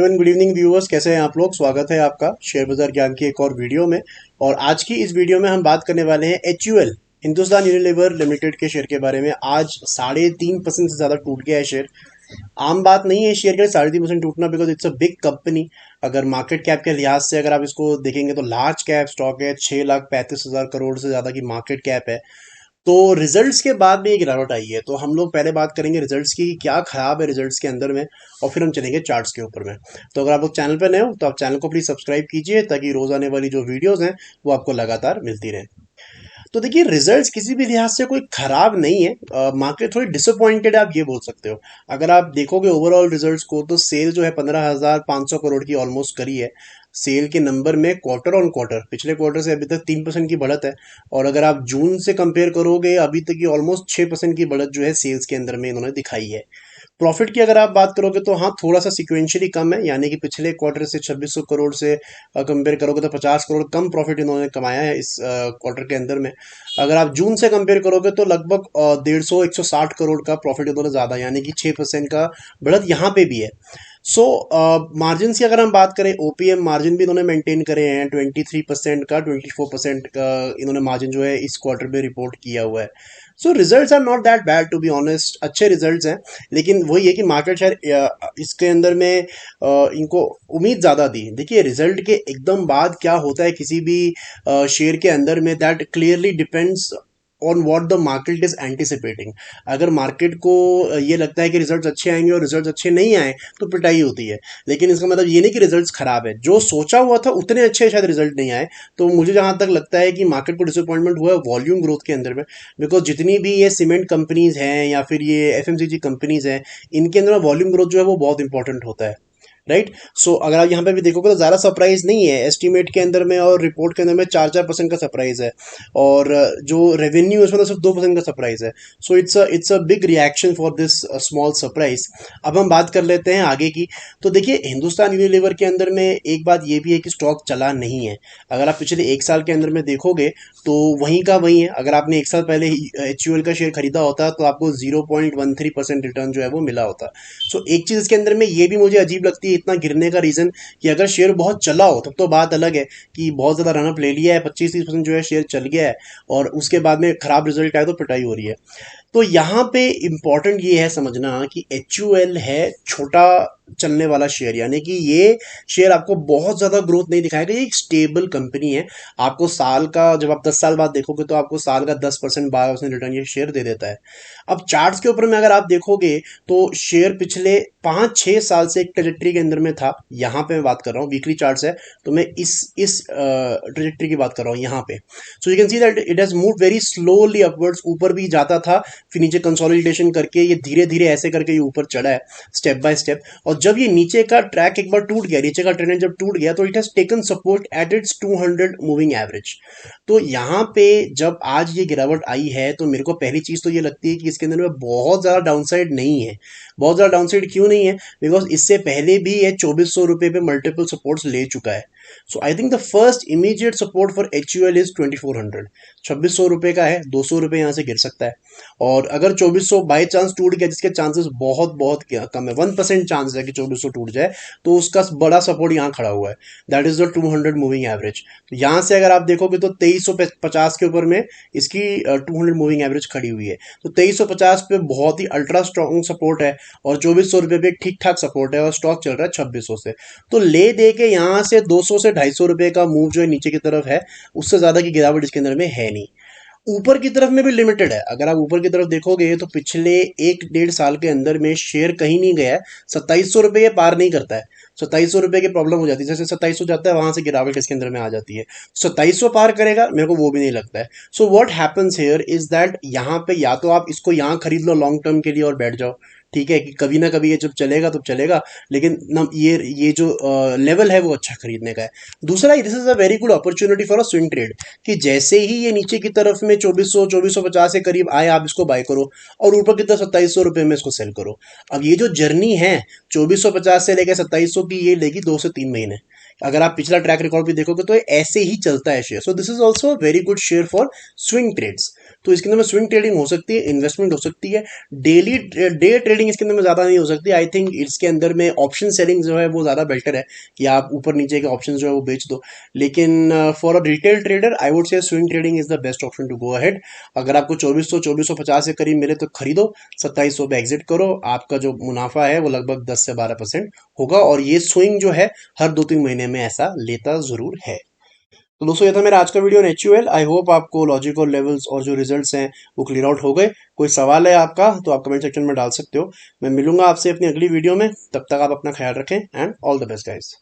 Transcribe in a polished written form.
Everyone, good evening viewers. कैसे हैं आप लोग? स्वागत है आपका शेयर बाजार ज्ञान की एक और वीडियो में। और आज की इस वीडियो में हम बात करने वाले हैं HUL, हिंदुस्तान यूनिलीवर लिमिटेड के शेयर के बारे में। आज 3.5% से ज़्यादा टूट गया है शेयर। आम बात नहीं है शेयर का 3.5% टूटना, because it's a big company. अगर मार्केट कैप के लिहाज से अगर आप इसको देखेंगे तो लार्ज कैप स्टॉक है। 6,35,000 करोड़ से ज़्यादा की मार्केट कैप है। तो रिजल्ट्स के बाद में ये गिरावट आई है। तो हम लोग पहले बात करेंगे रिजल्ट्स की, क्या खराब है रिजल्ट्स के अंदर में, और फिर हम चलेंगे चार्ट्स के ऊपर में। तो अगर आप लोग चैनल पर नए हो तो आप चैनल को प्लीज सब्सक्राइब कीजिए, ताकि रोज आने वाली जो वीडियोस हैं वो आपको लगातार मिलती रहे। तो देखिए, रिजल्ट्स किसी भी लिहाज से कोई खराब नहीं है। मार्केट थोड़ी डिसअपॉइंटेड है, आप ये बोल सकते हो। अगर आप देखोगे ओवरऑल रिजल्ट्स को, तो सेल जो है 15,500 करोड़ की ऑलमोस्ट करी है। सेल के नंबर में क्वार्टर ऑन क्वार्टर, पिछले क्वार्टर से अभी तक 3% की बढ़त है। और अगर आप जून से कंपेयर करोगे, अभी तक की ऑलमोस्ट 6% की बढ़त जो है सेल्स के अंदर में इन्होंने दिखाई है। प्रॉफिट की अगर आप बात करोगे तो हाँ, थोड़ा सा सिक्वेंशियली कम है, यानी कि पिछले क्वार्टर से 2600 करोड़ से कंपेयर करोगे तो 50 करोड़ कम प्रॉफिट इन्होंने कमाया है इस क्वार्टर के अंदर में। अगर आप जून से कंपेयर करोगे तो लगभग 150-160 करोड़ का प्रॉफिट इन्होंने ज़्यादा, यानी कि 6% का बढ़त यहाँ पे भी है। सो मार्जिन की अगर हम बात करें, OPM मार्जिन भी इन्होंने मेंटेन करे हैं 23% का, 24% का इन्होंने मार्जिन जो है इस क्वार्टर में रिपोर्ट किया हुआ है। So results are not that bad, to be honest, अच्छे रिजल्ट्स हैं। लेकिन वही है कि मार्केट शायद इसके अंदर में इनको उम्मीद ज़्यादा थी। देखिए, रिजल्ट के एकदम बाद क्या होता है किसी भी शेयर के अंदर में, that clearly depends on what the market is anticipating. अगर मार्केट को ये लगता है कि रिजल्ट्स अच्छे आएंगे और रिजल्ट्स अच्छे नहीं आए तो पिटाई होती है। लेकिन इसका मतलब ये नहीं कि रिजल्ट्स खराब है। जो सोचा हुआ था उतने अच्छे शायद रिजल्ट नहीं आए। तो मुझे जहां तक लगता है कि मार्केट को डिसअपॉइंटमेंट हुआ है वॉल्यूम ग्रोथ के अंदर में। बिकॉज जितनी भी ये सीमेंट कंपनीज हैं या फिर ये FMCG कंपनीज हैं, इनके अंदर वॉल्यूम ग्रोथ जो है वो बहुत इंपॉर्टेंट होता है। राइट। सो अगर आप यहाँ पे भी देखोगे तो ज़्यादा सरप्राइज नहीं है एस्टीमेट के अंदर में, और रिपोर्ट के अंदर में 4-4% का सरप्राइज है। और जो रेवेन्यू उसमें तो सिर्फ 2% का सरप्राइज है। So it's a big reaction for this small surprise. अब हम बात कर लेते हैं आगे की। तो देखिए, हिंदुस्तान यूनिलीवर के अंदर में एक बात ये भी है कि स्टॉक चला नहीं है। अगर आप पिछले एक साल के अंदर में देखोगे तो वहीं का वहीं है। अगर आपने एक साल पहले HUL का शेयर खरीदा होता तो आपको 0.13% रिटर्न जो है वो मिला होता। सो एक चीज़ इसके अंदर में ये भी मुझे अजीब लगती है, इतना गिरने का रीज़न, कि अगर शेयर बहुत चला हो तब तो बात अलग है कि बहुत ज़्यादा रनअप ले लिया है, 25-30% जो है शेयर चल गया है, और उसके बाद में खराब रिजल्ट आए तो पिटाई हो रही है। तो यहाँ पे इम्पॉर्टेंट ये है समझना कि HUL है छोटा चलने वाला शेयर, यानी कि ये शेयर आपको बहुत ज़्यादा ग्रोथ नहीं दिखाएगा। ये एक स्टेबल कंपनी है। आपको साल का, जब आप 10 साल बाद देखोगे तो आपको साल का 10% 12% रिटर्न ये शेयर दे देता है। अब चार्ट्स के ऊपर में अगर आप देखोगे तो शेयर पिछले 5-6 साल से एक ट्रेजेक्टरी के अंदर में था। यहाँ पे मैं बात कर रहा हूँ, वीकली चार्ट्स है तो मैं इस ट्रेजेक्टरी की बात कर रहा हूँ यहाँ पे। So you can see that it has move very slowly upwards. ऊपर भी जाता था, फिर नीचे कंसोलिडेशन करके ये धीरे धीरे ऐसे करके ये ऊपर चढ़ा है स्टेप बाय स्टेप। और जब ये नीचे का ट्रैक एक बार टूट गया, नीचे का ट्रेंड जब टूट गया, तो it has taken support at its 200 moving average. तो यहाँ पे जब आज ये गिरावट आई है तो मेरे को पहली चीज़ तो ये लगती है कि इसके अंदर में बहुत ज़्यादा डाउनसाइड नहीं है। बहुत ज़्यादा डाउनसाइड क्यों नहीं है? बिकॉज इससे पहले भी ये 2400 रुपये पे मल्टीपल सपोर्ट्स ले चुका है। So I think the first immediate support for HUL is 2400। 2600 रुपये का है, 200 रुपये यहाँ से गिर सकता है। और अगर 2400 बाई चांस टूट गया, जिसके चांसेस बहुत बहुत कम है, 1% चांस है कि 2400 टूट जाए, तो उसका बड़ा सपोर्ट यहाँ खड़ा हुआ है, that is the 200 moving average. तो यहाँ से अगर आप देखोगे तो 2350 के ऊपर में इसकी 200 मूविंग एवरेज खड़ी हुई है। तो 2350 पे बहुत ही अल्ट्रा स्ट्रॉन्ग सपोर्ट है, और 2400 रुपये पे ठीक ठाक सपोर्ट है, और स्टॉक चल रहा है 2600 से। तो ले दे के यहाँ से 200 से 250 रुपये का मूव जो है नीचे की तरफ है, उससे ज़्यादा की गिरावट इसके अंदर में है नहीं। ऊपर की तरफ में भी लिमिटेड है। अगर आप ऊपर की तरफ देखोगे तो पिछले 1-1.5 साल के अंदर में शेयर कहीं नहीं गया है, 2700 रुपये ये पार नहीं करता है। 2700 रुपये की प्रॉब्लम हो जाती है, जैसे 2700 जाता है वहां से गिरावट इसके अंदर में आ जाती है। 2700 पार करेगा, मेरे को वो भी नहीं लगता है। So what happens here is that यहाँ पे या तो आप इसको यहाँ खरीद लो लॉन्ग टर्म के लिए और बैठ जाओ, ठीक है, कि कभी ना कभी ये जब चलेगा तो चलेगा, लेकिन ना ये जो लेवल है वो अच्छा खरीदने का है। दूसरा, this is a very good opportunity for a swing trade, कि जैसे ही ये नीचे की तरफ में 2450 के करीब आए, आप इसको बाय करो, और ऊपर की तरफ 2700 रुपये में इसको सेल करो। अब ये जो जर्नी है 2450 से लेकर 2700 की, ये लेगी 2 से 3 महीने। अगर आप पिछला ट्रैक रिकॉर्ड भी देखोगे तो ये ऐसे ही चलता है share. So this is also very good share for swing trades. तो इसके अंदर में स्विंग ट्रेडिंग हो सकती है, इन्वेस्टमेंट हो सकती है, डेली डे ट्रेडिंग इसके अंदर में ज़्यादा नहीं हो सकती। आई थिंक इसके अंदर में ऑप्शन सेलिंग जो है वो ज़्यादा बेटर है कि आप ऊपर नीचे के ऑप्शन जो है वो बेच दो। लेकिन for a retail trader I would say swing trading is the best option to go ahead. अगर आपको 2450 के करीब मिले तो खरीदो, 2700 पे एग्जिट करो, आपका जो मुनाफा है वो लगभग 10 से 12% होगा। और ये स्विंग जो है हर 2-3 महीने में ऐसा लेता जरूर है। तो दोस्तों ये था मेरा आज का video on HUL. I hope आपको लॉजिक और लेवल्स और जो रिजल्ट्स हैं वो क्लियर आउट हो गए। कोई सवाल है आपका तो आप कमेंट सेक्शन में डाल सकते हो। मैं मिलूंगा आपसे अपनी अगली वीडियो में, तब तक आप अपना ख्याल रखें and all the best guys.